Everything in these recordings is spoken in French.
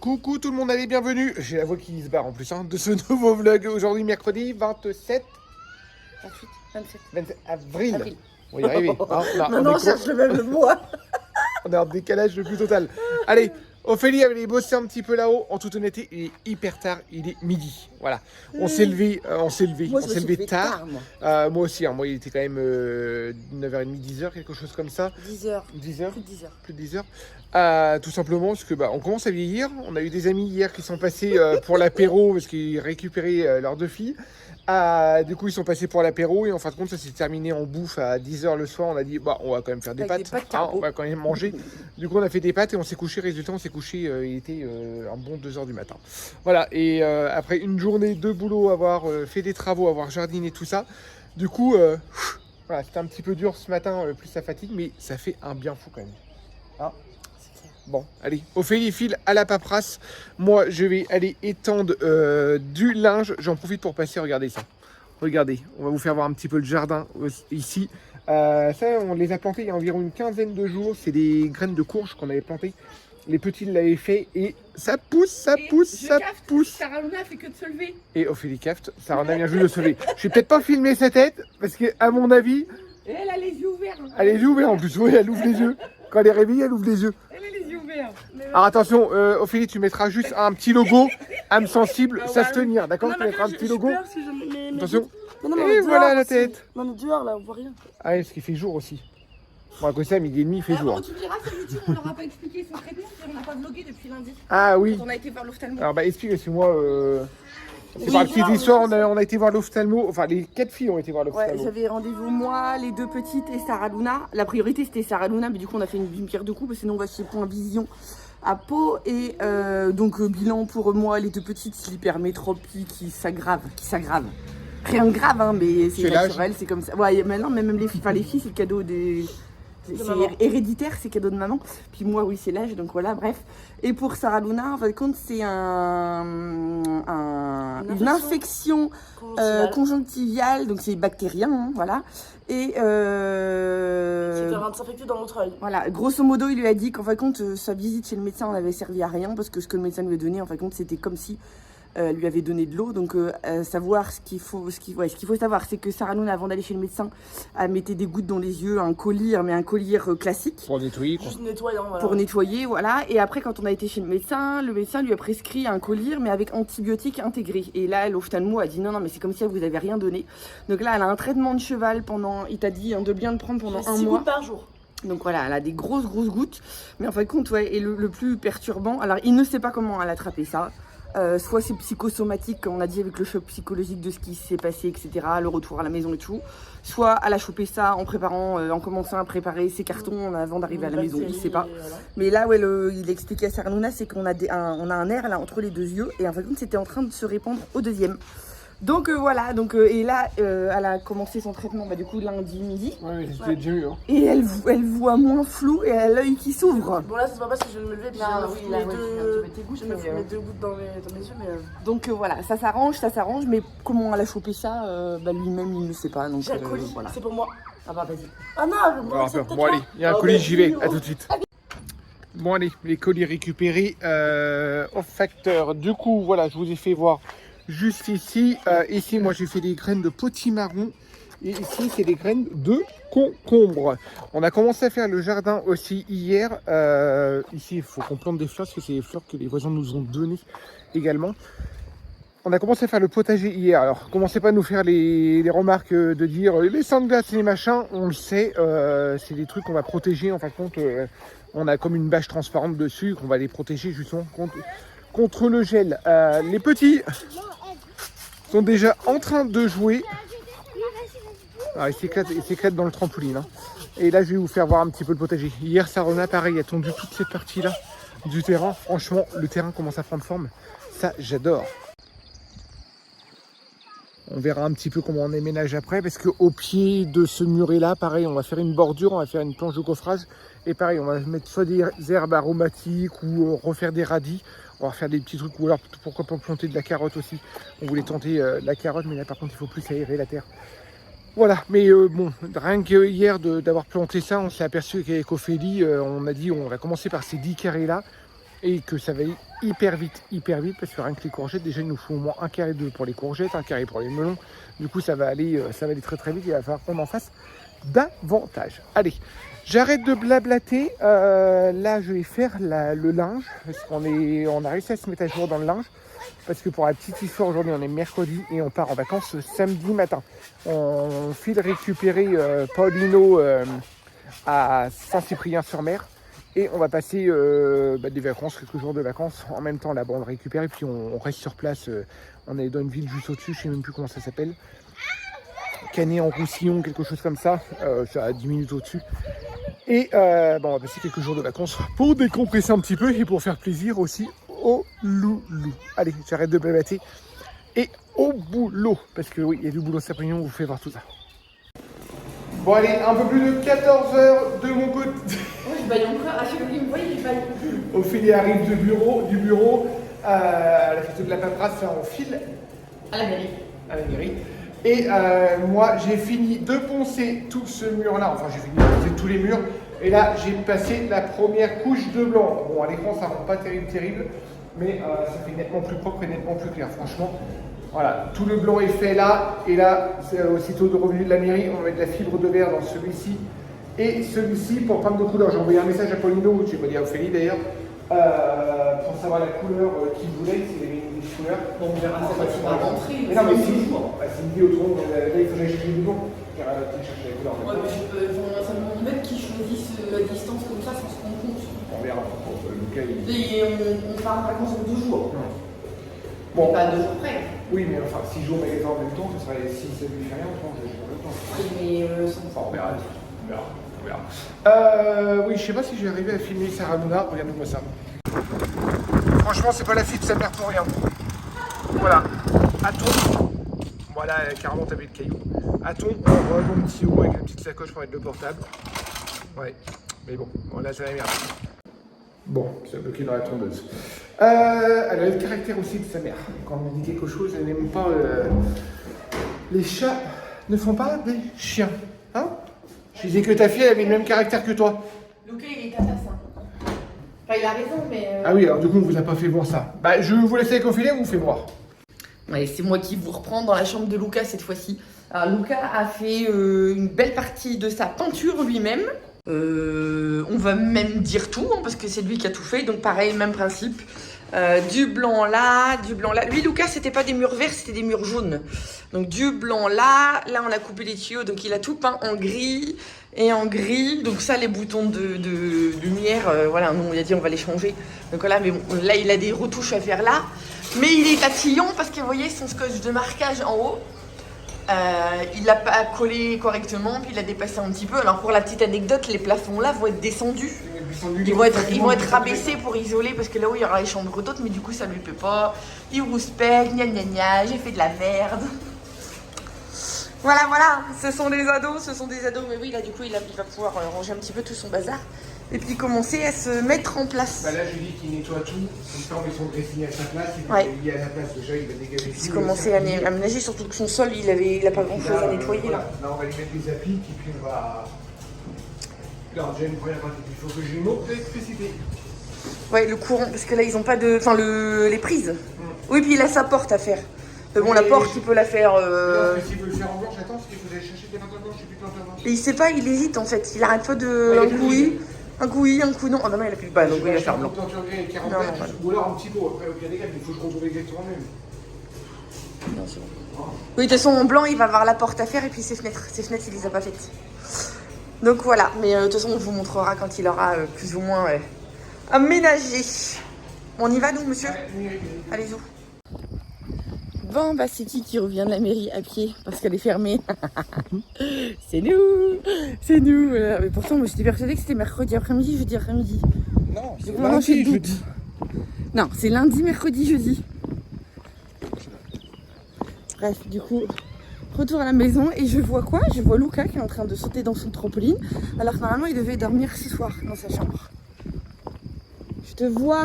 Coucou tout le monde, allez, bienvenue. J'ai la voix qui se barre en plus de ce nouveau vlog. Aujourd'hui, mercredi 27 28, 27. 27 avril. Avril. On va y arriver. Maintenant, on cherche le même mois. On est en décalage le plus total. Allez, Ophélie avait bossé un petit peu là-haut. En toute honnêteté, il est hyper tard, il est midi. Voilà. On s'est levé, Moi, je me suis levé tard. moi. Moi aussi, moi il était quand même 9h30, 10h, quelque chose comme ça. 10h. 10h. Plus de 10h. Plus de 10 heures. Tout simplement parce que on commence à vieillir. On a eu des amis hier qui sont passés pour l'apéro parce qu'ils récupéraient leurs deux filles. Du coup ils sont passés pour l'apéro et en fin de compte ça s'est terminé en bouffe à 10h le soir. On a dit on va quand même faire des Avec pâtes, des pâtes on va quand même manger. Du coup on a fait des pâtes et on s'est couché. Résultat on s'est couché, il était un bon 2h du matin. Voilà, et après une journée de boulot, avoir fait des travaux, avoir jardiné tout ça, du coup voilà, c'était un petit peu dur ce matin, plus ça fatigue, mais ça fait un bien fou quand même. Hein? Bon, allez, Ophélie file à la paperasse. Moi, je vais aller étendre du linge. J'en profite pour passer, regardez ça. Regardez, on va vous faire voir un petit peu le jardin ici. Ça, on les a plantés il y a environ une quinzaine de jours. C'est des graines de courge qu'on avait plantées. Les petits l'avaient fait et ça pousse, ça pousse. Sarah Luna fait que de se lever. Et Ophélie cafte, Sarah a bien vu de se lever. Je vais peut-être pas filmer sa tête parce que, à mon avis, Et elle a les yeux ouverts. elle est les yeux ouverts en plus. Oui, elle ouvre les yeux. Quand elle est réveillée, elle ouvre les yeux. Elle a les yeux ouverts. Alors attention, Ophélie, tu mettras juste un petit logo, âme sensible, ça se tenir, d'accord? Tu mettras un petit logo. Attention. Et voilà la tête. Non, mais dehors là, on voit rien. Ah oui, parce qu'il fait jour aussi. Bon, à côté, à midi et demi, il fait jour. Tu diras sur YouTube, on leur a pas expliqué son traitement, on n'a pas vlogué depuis lundi. Ah oui. Quand on a été voir l'ophtalmo. Alors explique, parce que moi, c'est par la petite histoire, on a été voir l'ophtalmo, enfin les 4 filles ont été voir Ouais, l'ophtalmo. j'avais rendez-vous moi, les deux petites et Sarah Luna. La priorité c'était Sarah Luna, mais du coup on a fait une pierre de coups, parce que sinon on va chez Point Vision à Pau. Et donc bilan pour moi, les deux petites, l'hypermétropie qui s'aggrave. Rien de grave, hein, mais c'est naturel, c'est comme ça. Ouais, maintenant même les filles, c'est le cadeau des... C'est héréditaire, c'est cadeau de maman. Puis moi, oui, c'est l'âge, donc voilà, bref. Et pour Sarah Luna, en fin de compte, c'est une infection conjonctiviale, donc c'est bactérien, hein, voilà. Et C'était en train de s'infecter dans notre œil. voilà, grosso modo, il lui a dit qu'en fin de compte, sa visite chez le médecin n'avait servi à rien, parce que ce que le médecin lui a donné, en fin de compte, c'était comme si lui avait donné de l'eau. Donc savoir ce qu'il faut savoir, c'est que Sarah Luna, avant d'aller chez le médecin, elle mettait des gouttes dans les yeux, un collyre, mais un collyre classique Pour nettoyer, Juste nettoyant, voilà. pour nettoyer, voilà. Et après, quand on a été chez le médecin lui a prescrit un collyre, mais avec antibiotiques intégrés. Et là, l'ophtalmo a dit non, mais c'est comme si elle vous avait rien donné. Donc là, elle a un traitement de cheval pendant, il t'a dit de bien le prendre pendant un 6 mois. gouttes par jour. Donc voilà, elle a des grosses gouttes. Mais en fin de compte, ouais, et le plus perturbant, alors il ne sait pas comment elle a attrapé ça. Soit c'est psychosomatique, comme on a dit, avec le choc psychologique de ce qui s'est passé, etc., le retour à la maison et tout. Soit elle a chopé ça en commençant à préparer ses cartons avant d'arriver à la maison, il sait pas. Voilà. Mais là, ouais, il expliquait à Sarah Luna, c'est qu'on a, on a un nerf là entre les deux yeux, et en fin de compte, c'était en train de se répandre au deuxième. Donc voilà, et là, elle a commencé son traitement, du coup, lundi midi. Oui, c'était déjà eu. Hein. Et elle voit moins flou, et elle a l'œil qui s'ouvre. Bon, là, c'est pas parce que je viens de me lever, puis je vais me mettre deux gouttes dans mes yeux, mais. Donc voilà, ça s'arrange, mais comment elle a chopé ça, lui-même il ne sait pas. Donc J'ai un colis, voilà. c'est pour moi. Ah bah vas-y. Ah non, Bon allez, il y a un colis, j'y vais, à tout de suite. Bon allez, les colis récupérés au facteur. Du coup, voilà, je vous ai fait voir juste ici. Ici, moi j'ai fait des graines de potimarron. Et ici, c'est des graines de concombre. On a commencé à faire le jardin aussi hier. Ici, il faut qu'on plante des fleurs, parce que c'est des fleurs que les voisins nous ont données également. On a commencé à faire le potager hier. Alors, commencez pas à nous faire les remarques de dire les sangs de glace et les machins. On le sait, c'est des trucs qu'on va protéger. En fin de compte, on a comme une bâche transparente dessus qu'on va les protéger justement contre le gel. Les petits sont déjà en train de jouer. Alors, il s'éclate dans le trampoline. Hein. Et là, je vais vous faire voir un petit peu le potager. Hier, Sarona, pareil, a tondu toute cette partie-là du terrain. Franchement, le terrain commence à prendre forme. Ça, j'adore. On verra un petit peu comment on aménage après, parce qu'au pied de ce muret-là, pareil, on va faire une bordure, on va faire une planche de coffrage. Et pareil, on va mettre soit des herbes aromatiques ou refaire des radis. On va faire des petits trucs, ou alors pourquoi pas planter de la carotte aussi. On voulait tenter la carotte, mais là par contre, il faut plus aérer la terre. Voilà, mais bon, rien que hier d'avoir planté ça, on s'est aperçu qu'avec Ophélie, on a dit on va commencer par ces 10 carrés là. et que ça va aller hyper vite, parce que rien que les courgettes, déjà il nous faut au moins un carré pour les courgettes, un carré pour les melons. Du coup ça va aller très vite, il va falloir qu'on en fasse davantage. Allez, j'arrête de blablater, là je vais faire le linge, parce qu'on a réussi à se mettre à jour dans le linge, parce que pour la petite histoire, aujourd'hui on est mercredi et on part en vacances samedi matin. On file récupérer Paulino à Saint-Cyprien-sur-Mer. Et on va passer des vacances, quelques jours de vacances en même temps là-bas, on le récupère et puis on reste sur place. On est dans une ville juste au-dessus, je sais même plus comment ça s'appelle. Canet-en-Roussillon, quelque chose comme ça, c'est à 10 minutes au-dessus. Et on va passer quelques jours de vacances pour décompresser un petit peu et pour faire plaisir aussi aux loulous. Allez, j'arrête de blablater et au boulot, parce que oui, il y a du boulot cet après-midi, on vous fait voir tout ça. Bon allez, un peu plus de 14 h de mon côté. Moi je baille encore, à chaque fois qu'il me voit, il baille. Ophélie arrive du bureau, elle a fait toute la paperasse, on file à la mairie. Et moi j'ai fini de poncer tout ce mur là, enfin j'ai fini de poncer tous les murs. Et là j'ai passé la première couche de blanc. Bon à l'écran ça rend pas terrible, mais ça fait nettement plus propre et nettement plus clair, franchement. Voilà, tout le blanc est fait là, et là, c'est aussitôt de revenu de la mairie, on va mettre de la fibre de verre dans celui-ci et celui-ci pour prendre de couleur. J'ai envoyé un message à Paulino, je n'ai pas dit à Ophélie d'ailleurs, pour savoir la couleur qu'il voulait, s'il avait une couleur. Bon, on verra ça quand il va rentrer. Mais non, mais si, c'est une vidéo trop longue, là il faut que j'aille chercher le bouton, car tu cherches la couleur. Ouais, mais ça me demande qu'ils choisissent la distance comme ça sans se rendre compte. On verra, Lucas il... Et on part en vacances en 2 jours. Bon. Pas 2 jours près. Oui, mais enfin, 6 jours magasin en même temps, ce serait si ça lui fait rien, je pense que je vais le temps. Oui, mais enfin, on verra. Oui, je sais pas si je vais arriver à filmer Sarah Luna. Regardez-moi ça. Franchement, c'est pas la fille de sa mère pour rien. Voilà. Aton. Voilà, elle a carrément tapé le caillou. Aton, mon petit haut avec la petite sacoche pour mettre le portable. Ouais, mais bon, là, ça va merde. Bon, ça a bloqué dans la tondeuse. Elle a le caractère aussi de sa mère. Quand on dit quelque chose, elle n'aime pas... Les chats ne font pas des chiens. Hein? Je disais que ta fille elle avait le même caractère que toi. Lucas, il est assassin. Enfin, il a raison, mais... Ah oui, alors du coup, on vous a pas fait voir ça. Bah, je vous laisse avec Ophélie, on vous fait voir. Ouais, c'est moi qui vous reprends dans la chambre de Lucas cette fois-ci. Alors, Lucas a fait une belle partie de sa peinture lui-même. On va même dire tout, hein, parce que c'est lui qui a tout fait. Donc pareil, même principe. Du blanc là, du blanc là. Lui, Lucas, c'était pas des murs verts, c'était des murs jaunes. Donc du blanc là. Là, on a coupé les tuyaux. Donc il a tout peint en gris et en gris. Donc ça, les boutons de lumière, voilà, nous, on a dit on va les changer. Donc voilà, mais bon, là, il a des retouches à faire là. Mais il est tatillon parce que vous voyez son scotch de marquage en haut. Il l'a pas collé correctement, puis il a dépassé un petit peu. Alors pour la petite anecdote, les plafonds là vont être descendus. Ils vont être rabaissés pour isoler parce que là où il y aura les chambres d'autres, mais du coup ça lui plaît pas. Il rouspète, gna gna gna, j'ai fait de la merde. Voilà, ce sont des ados, mais oui là du coup il va pouvoir ranger un petit peu tout son bazar. Et puis commencer à se mettre en place. Bah là, je dis qu'il nettoie tout, comme ça on met son dressing à sa place, et ouais. Il est à la place, déjà il va dégager tout. Il commencer à aménager, surtout que son sol, il a pas grand chose à nettoyer voilà. là. Là on va lui mettre des appliques, et puis on va... Là déjà une première partie, il faut que j'ai une autre électricité. Ouais, le courant, parce que là ils ont pas de... Enfin, les prises. Oui, puis il a sa porte à faire. Mais bon, la porte, il peut la faire... Non, s'il veut le faire en blanche, attends, parce qu'il faut aller chercher des plantes blanches, j'ai plus de plantes blanches. Et il sait pas, il hésite en fait, il arrête pas de... un coup oui, un coup non. Ah bah non, il a plus de balle, donc il va faire blanc. Ou alors un petit pot, après au pire des cas, il faut que je retrouve exactement le même. Non, c'est bon. Oui, de toute façon, en blanc, il va avoir la porte à faire et puis ses fenêtres, il les a pas faites. Donc voilà, mais de toute façon, on vous montrera quand il aura plus ou moins aménagé. On y va, nous, monsieur? Allez-y. Bon, bah c'est qui revient de la mairie à pied parce qu'elle est fermée. C'est nous. Voilà. Mais pourtant, moi, j'étais persuadée que c'était mercredi après-midi, jeudi après-midi. Non, c'est lundi, jeudi. Non, c'est lundi, mercredi, jeudi. Bref, du coup, retour à la maison et je vois quoi? Je vois Lucas qui est en train de sauter dans son trampoline. Alors que normalement, il devait dormir ce soir dans sa chambre. Je te vois.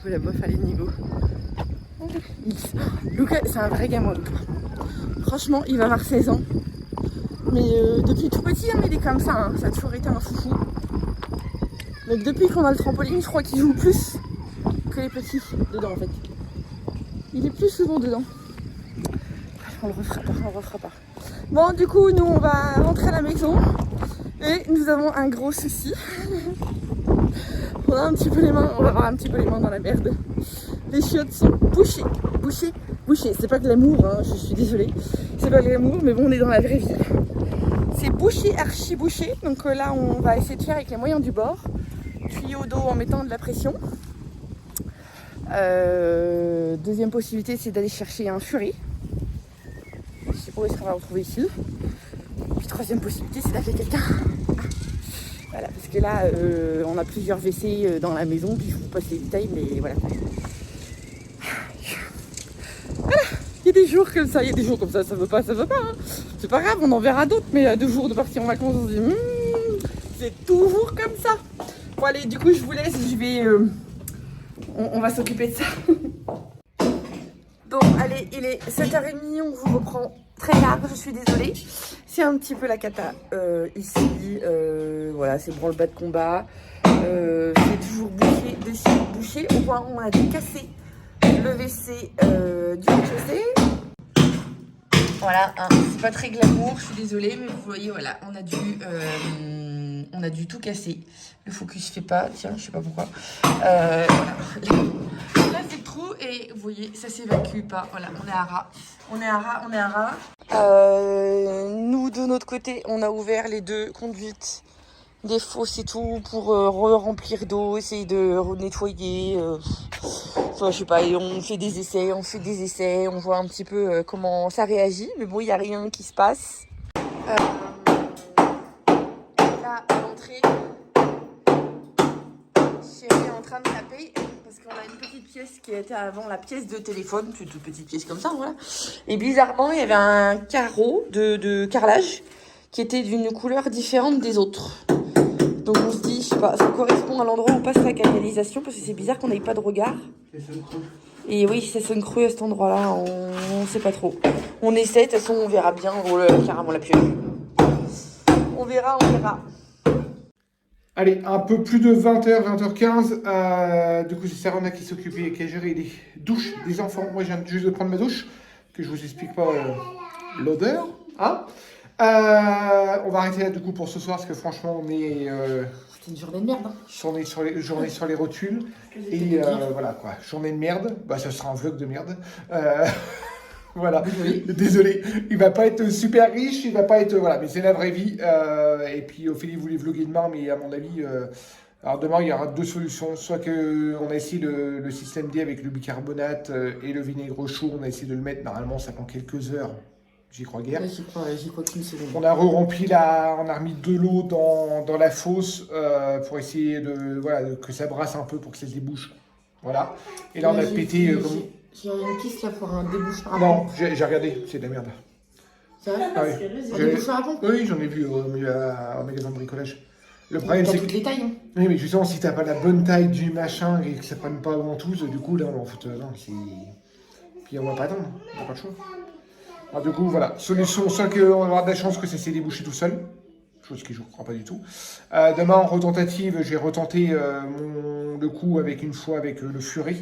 La bof à l'énigo. Lucas, c'est un vrai gamin, Lucas. Franchement, il va avoir 16 ans. Mais depuis tout petit, hein, il est comme ça. Hein. Ça a toujours été un foufou. Donc depuis qu'on a le trampoline, je crois qu'il joue plus que les petits dedans en fait. Il est plus souvent dedans. On le refera pas. Bon, du coup, nous on va rentrer à la maison et nous avons un gros souci. On a un petit peu les mains, on va avoir un petit peu les mains dans la merde. Les chiottes sont bouchées. C'est pas de l'amour, hein, je suis désolée. C'est pas de l'amour, mais bon, on est dans la vraie vie. C'est bouché, archi bouché. Donc là, on va essayer de faire avec les moyens du bord. Tuyau d'eau en mettant de la pression. Deuxième possibilité, c'est d'aller chercher un furet. Je sais pas où est-ce qu'on va retrouver ici. Puis troisième possibilité, c'est d'appeler quelqu'un. Voilà, parce que là, on a plusieurs WC dans la maison, puis je vous passe les détails, mais voilà. Voilà, il y a des jours comme ça, ça veut pas, hein. C'est pas grave, on en verra d'autres, mais à 2 jours de partir en vacances, on se dit, c'est toujours comme ça. Bon allez, du coup, je vous laisse, je vais... on va s'occuper de ça. Bon, allez, il est 7h30, on vous reprend très tard, je suis désolée. C'est un petit peu la cata ici, voilà, c'est branle-bas de combat. C'est toujours bouché, au point où on a dû casser le WC du rez-de-chaussée. Voilà, hein, c'est pas très glamour, je suis désolée, mais vous voyez, voilà, on a dû tout casser. Le focus fait pas, tiens, je sais pas pourquoi. Voilà. Là, c'est le trou et vous voyez, ça s'évacue pas. Voilà, on est à ras. Nous, de notre côté, on a ouvert les 2 conduites des fosses et tout pour remplir d'eau, essayer de nettoyer. Enfin, je sais pas, et on fait des essais, on voit un petit peu comment ça réagit. Mais bon, il n'y a rien qui se passe. Là, à l'entrée, Chérie est en train de taper parce qu'on a une petite pièce qui était avant la pièce de téléphone, une toute petite pièce comme ça, voilà. Et bizarrement, il y avait un carreau de carrelage qui était d'une couleur différente des autres. Donc on se dit, je sais pas, ça correspond à l'endroit où passe la canalisation parce que c'est bizarre qu'on n'ait pas de regard. Et oui, ça sonne cru à cet endroit-là, on sait pas trop. On essaie, de toute façon on verra bien, on roule carrément la pioche. On verra. Allez, un peu plus de 20h, 20h15. Du coup, c'est Sarona qui s'occupait et qui a géré les douches des enfants. Moi, je viens juste de prendre ma douche, que je vous explique pas l'odeur. Hein. On va arrêter là du coup pour ce soir parce que franchement on est C'est une journée de merde. Hein. On est sur les rotules et voilà quoi, journée de merde. Bah ça sera un vlog de merde. Voilà, désolé, il va pas être super riche, il va pas être voilà, mais c'est la vraie vie. Et puis Ophélie voulait vlogger demain, mais à mon avis, alors demain il y aura 2 solutions, soit que on a essayé le système D avec le bicarbonate et le vinaigre chaud, on a essayé de le mettre. Normalement ça prend quelques heures. J'y crois guère. Ouais, j'y crois qu'une seconde. On a rempli on a remis de l'eau dans la fosse pour essayer que ça brasse un peu pour que ça se débouche. Voilà. Et là on a pété. J'ai une piste là pour un déboucheur. Non, j'ai regardé, c'est de la merde. C'est vrai? Ah, Un déboucheur à pompe? Oui, j'en ai vu au magasin de bricolage. Le problème c'est toutes les tailles. Hein. Oui, mais justement, si t'as pas la bonne taille du machin et que ça prenne pas ventouse, du coup là on va en foutre. Non, puis on va pas attendre, on n'a pas le choix. Alors, du coup, voilà, solution, soit qu'on aura de la chance que ça s'est débouché tout seul, chose que je ne crois pas du tout. Demain, en retentative, j'ai retenté le coup avec le furet.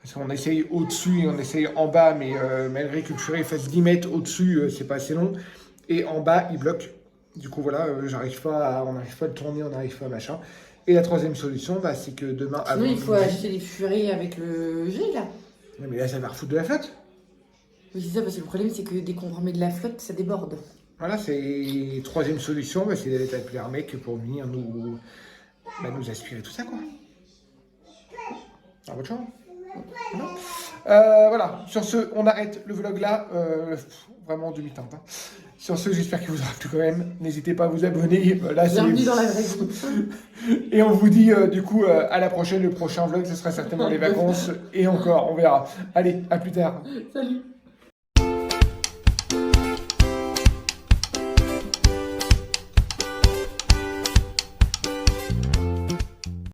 Parce qu'on essaye au-dessus et on essaye en bas, mais malgré que le furet fasse 10 mètres au-dessus, c'est pas assez long. Et en bas, il bloque. Du coup, voilà, on n'arrive pas à le tourner, on n'arrive pas à machin. Et la troisième solution, c'est que demain... Sinon, il faut acheter des furets avec le jet, là. Non, mais là, ça va refoutre de la flotte. Oui, c'est ça, parce que le problème, c'est que dès qu'on remet de la flotte, ça déborde. Voilà, c'est troisième solution, c'est d'appeler un mec pour venir nous aspirer tout ça, quoi. À votre chambre. Voilà, sur ce, on arrête le vlog là, vraiment demi-teinte. Hein. Sur ce, j'espère qu'il vous aura plu quand même. N'hésitez pas à vous abonner. Bienvenue dans la vraie vie. Et on vous dit du coup à la prochaine. Le prochain vlog, ce sera certainement les vacances. Et encore, on verra. Allez, à plus tard. Salut.